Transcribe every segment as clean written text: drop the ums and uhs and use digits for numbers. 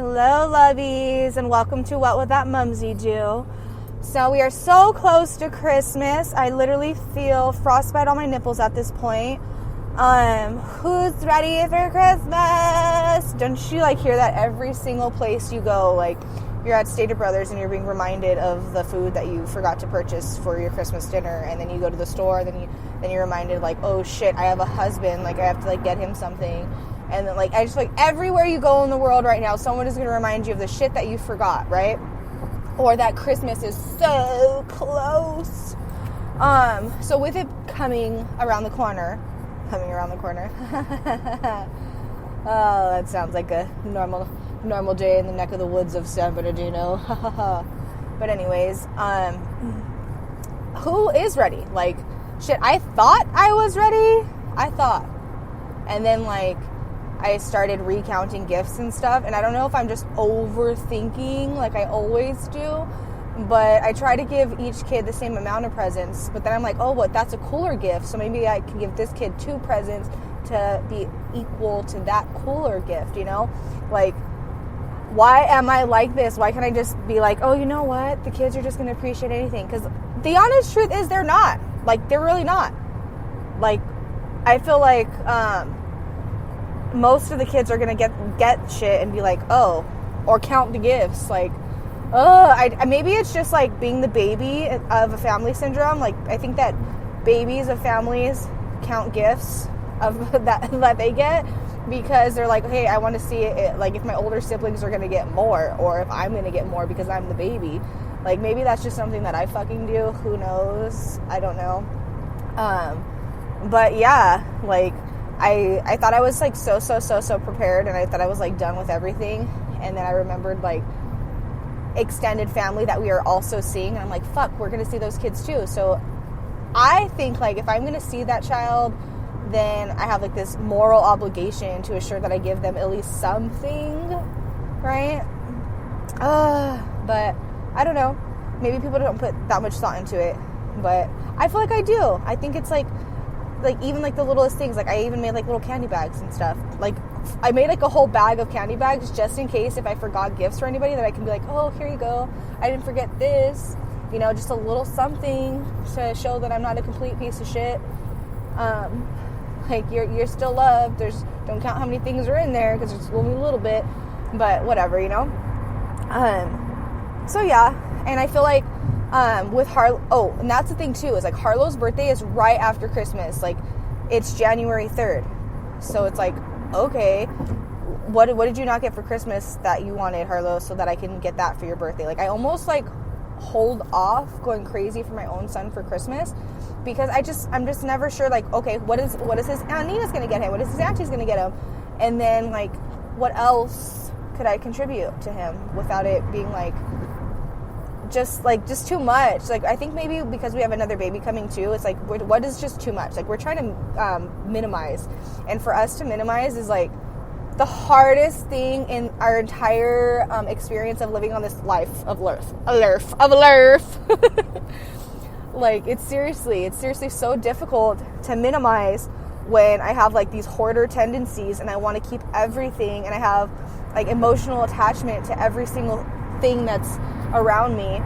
Hello, lovies, and welcome to What Would That Mumsy Do? So we are so close to Christmas. I literally feel frostbite on my nipples at this point. Who's ready for Christmas? Don't you hear that every single place you go? You're at Stater Brothers and you're being reminded of the food that you forgot to purchase for your Christmas dinner, and then you go to the store, then you're reminded oh shit, I have a husband, I have to get him something. And then I just everywhere you go in the world right now, someone is going to remind you of the shit that you forgot, right? Or that Christmas is so close. So with it coming around the corner. Oh, that sounds like a normal day in the neck of the woods of San Bernardino. But anyways, who is ready? Shit, I thought I was ready. And then I started recounting gifts and stuff, and I don't know if I'm just overthinking like I always do, but I try to give each kid the same amount of presents, but then I'm but that's a cooler gift, so maybe I can give this kid 2 presents to be equal to that cooler gift, why am I like this? Why can't I just be oh, you know what? The kids are just going to appreciate anything, because the honest truth is they're not. They're really not. I feel most of the kids are gonna get shit and be oh, or count the gifts. Maybe it's just being the baby of a family syndrome. I think that babies of families count gifts of that they get because they're hey, I want to see it. If my older siblings are gonna get more, or if I'm gonna get more because I'm the baby. Maybe that's just something that I fucking do. Who knows? I don't know. But yeah, I thought I was so prepared, and I thought I was done with everything, and then I remembered extended family that we are also seeing, and I'm fuck, we're gonna see those kids too. So I think if I'm gonna see that child, then I have this moral obligation to assure that I give them at least something, right? But I don't know, maybe people don't put that much thought into it, but I feel I do. I think it's even the littlest things. I even made little candy bags and stuff. I made a whole bag of candy bags just in case if I forgot gifts for anybody, that I can be oh, here you go, I didn't forget this, just a little something to show that I'm not a complete piece of shit. You're still loved. Don't count how many things are in there, because it's only a little bit, but whatever, so yeah. And I feel with Harlow, and that's the thing too, is Harlow's birthday is right after Christmas. It's January 3rd. So it's okay, what did you not get for Christmas that you wanted, Harlow, so that I can get that for your birthday? I almost hold off going crazy for my own son for Christmas, because I'm just never sure, okay, what is his Aunt Nina's gonna get him? What is his auntie's gonna get him? And then what else could I contribute to him without it being just too much? I think maybe because we have another baby coming too, it's what is just too much? We're trying to minimize, and for us to minimize is the hardest thing in our entire experience of living on this life of Earth. It's seriously so difficult to minimize when I have these hoarder tendencies, and I want to keep everything, and I have emotional attachment to every single thing that's around me,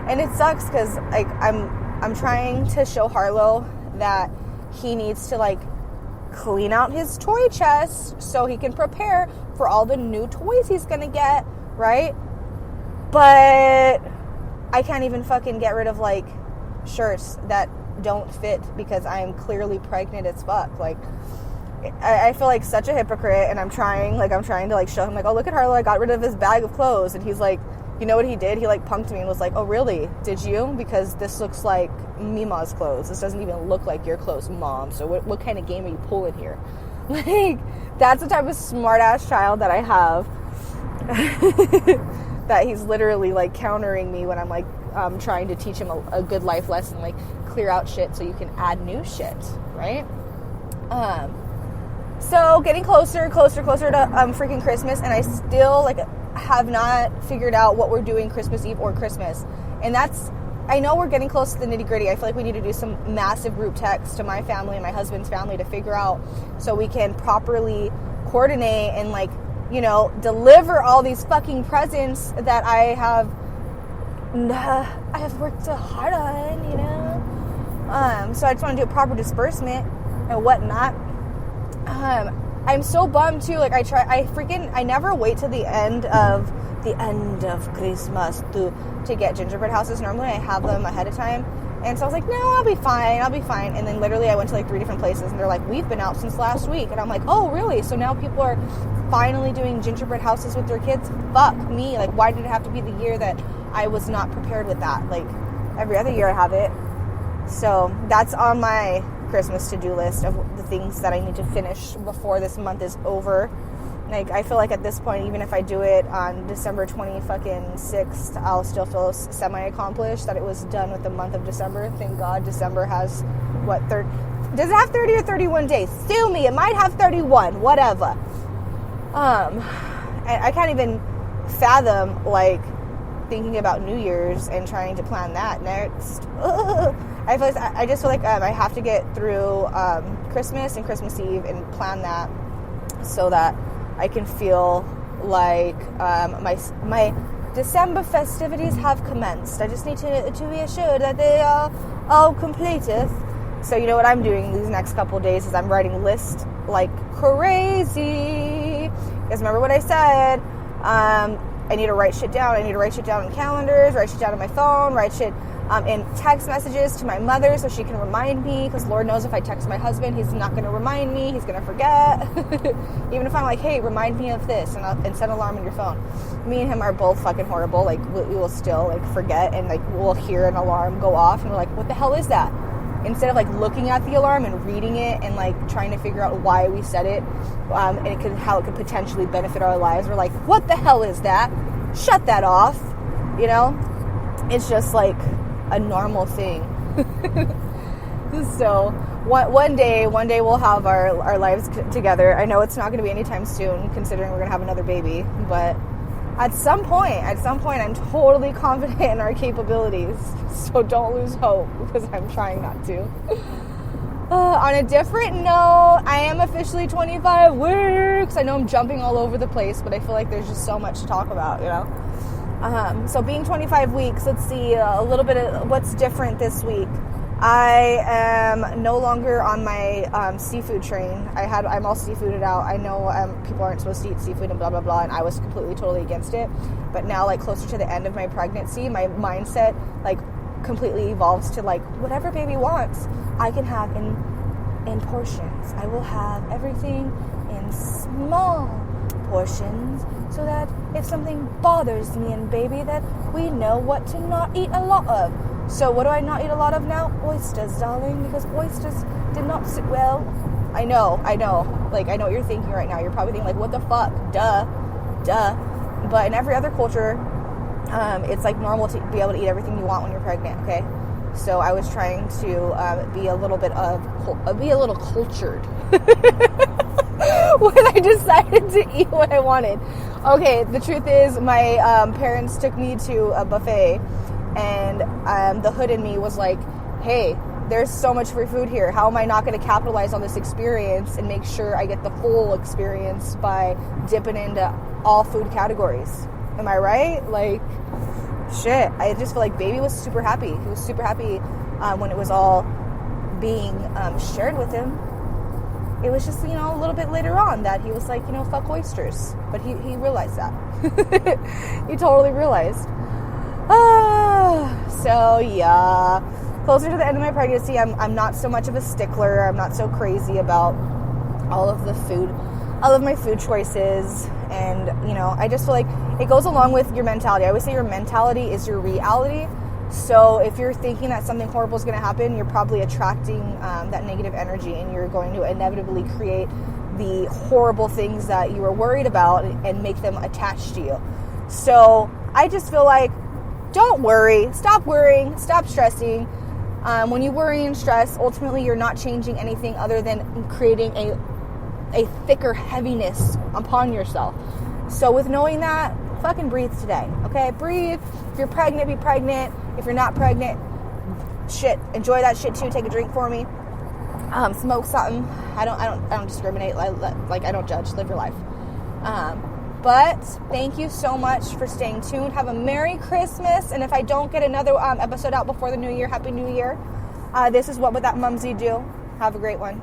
and it sucks because I'm trying to show Harlow that he needs to clean out his toy chest so he can prepare for all the new toys he's gonna get, right? But I can't even fucking get rid of shirts that don't fit because I'm clearly pregnant as fuck. I feel such a hypocrite, and I'm trying to show him oh, look at Harlow, I got rid of his bag of clothes, and he's you know what he did? He punked me and was oh, really? Did you? Because this looks like Mima's clothes. This doesn't even look like your clothes, Mom. So what kind of game are you pulling here? That's the type of smart ass child that I have. That he's literally countering me when I'm trying to teach him a good life lesson, clear out shit so you can add new shit, right? So getting closer to freaking Christmas, and I still have not figured out what we're doing Christmas Eve or Christmas. And I know we're getting close to the nitty gritty. I feel we need to do some massive group text to my family and my husband's family to figure out so we can properly coordinate and deliver all these fucking presents that I have worked so hard on, so I just want to do a proper disbursement and whatnot. I'm so bummed too. Like I never wait till the end of Christmas to get gingerbread houses. Normally I have them ahead of time. And so I was like, no, I'll be fine. And then literally I went to like 3 different places and they're like, we've been out since last week. And I'm like, oh, really? So now people are finally doing gingerbread houses with their kids? Fuck me. Like, why did it have to be the year that I was not prepared with that? Like, every other year I have it. So that's on my Christmas to-do list of the things that I need to finish before this month is over. Like, I feel like at this point, even if I do it on December 26th, I'll still feel semi-accomplished that it was done with the month of December. Thank God December has, does it have 30 or 31 days? Sue me, it might have 31, whatever. And I can't even fathom, like, thinking about New Year's and trying to plan that next. I just feel like I have to get through Christmas and Christmas Eve and plan that so that I can feel like my December festivities have commenced. I just need to be assured that they are all completed. So you know what I'm doing these next couple of days is I'm writing lists like crazy. Because remember what I said? I need to write shit down. I need to write shit down in calendars, write shit down on my phone, write shit in text messages to my mother so she can remind me, because Lord knows if I text my husband, he's not going to remind me, he's going to forget. Even if I'm like, hey, remind me of this, and set an alarm on your phone. Me and him are both fucking horrible. Like, we will still, like, forget, and, like, we'll hear an alarm go off, and we're like, what the hell is that? Instead of, like, looking at the alarm and reading it and, like, trying to figure out why we set it, and how it could potentially benefit our lives, we're like, what the hell is that? Shut that off, It's just, like, a normal thing. So one day we'll have our lives together. I know it's not going to be anytime soon, considering we're going to have another baby, but at some point I'm totally confident in our capabilities, so don't lose hope, because I'm trying not to. On a different note, I am officially 25 weeks. I know I'm jumping all over the place, but I feel like there's just so much to talk about, So being 25 weeks, let's see a little bit of what's different this week. I am no longer on my seafood train. I'm all seafooded out. I know people aren't supposed to eat seafood and blah, blah, blah, and I was completely, totally against it. But now, like, closer to the end of my pregnancy, my mindset, like, completely evolves to, like, whatever baby wants, I can have in portions. I will have everything in small portions, so that if something bothers me and baby, that we know what to not eat a lot of. So what do I not eat a lot of now? Oysters, darling, because oysters did not sit well. I know. Like, I know what you're thinking right now. You're probably thinking, like, what the fuck? Duh. But in every other culture, it's, like, normal to be able to eat everything you want when you're pregnant, okay? So I was trying to be a little cultured when I decided to eat what I wanted. Okay, the truth is, my parents took me to a buffet, and the hood in me was like, hey, there's so much free food here. How am I not going to capitalize on this experience and make sure I get the full experience by dipping into all food categories? Am I right? Like, shit. I just feel like baby was super happy. He was super happy when it was all being shared with him. It was just, a little bit later on that he was like, fuck oysters. But he realized that. He totally realized. So yeah. Closer to the end of my pregnancy, I'm not so much of a stickler. I'm not so crazy about all of my food choices. And, I just feel like it goes along with your mentality. I always say your mentality is your reality. So if you're thinking that something horrible is going to happen, you're probably attracting that negative energy, and you're going to inevitably create the horrible things that you were worried about and make them attached to you. So I just feel like, don't worry. Stop worrying. Stop stressing. When you worry and stress, ultimately you're not changing anything other than creating a thicker heaviness upon yourself. So with knowing that, fucking breathe today, okay? Breathe. If you're pregnant, be pregnant. If you're not pregnant, shit, enjoy that shit too. Take a drink for me. Smoke something. I don't discriminate. Like, I don't judge. Live your life. But thank you so much for staying tuned. Have a Merry Christmas. And if I don't get another episode out before the New Year, Happy New Year. This is What Would That Mumsy Do? Have a great one.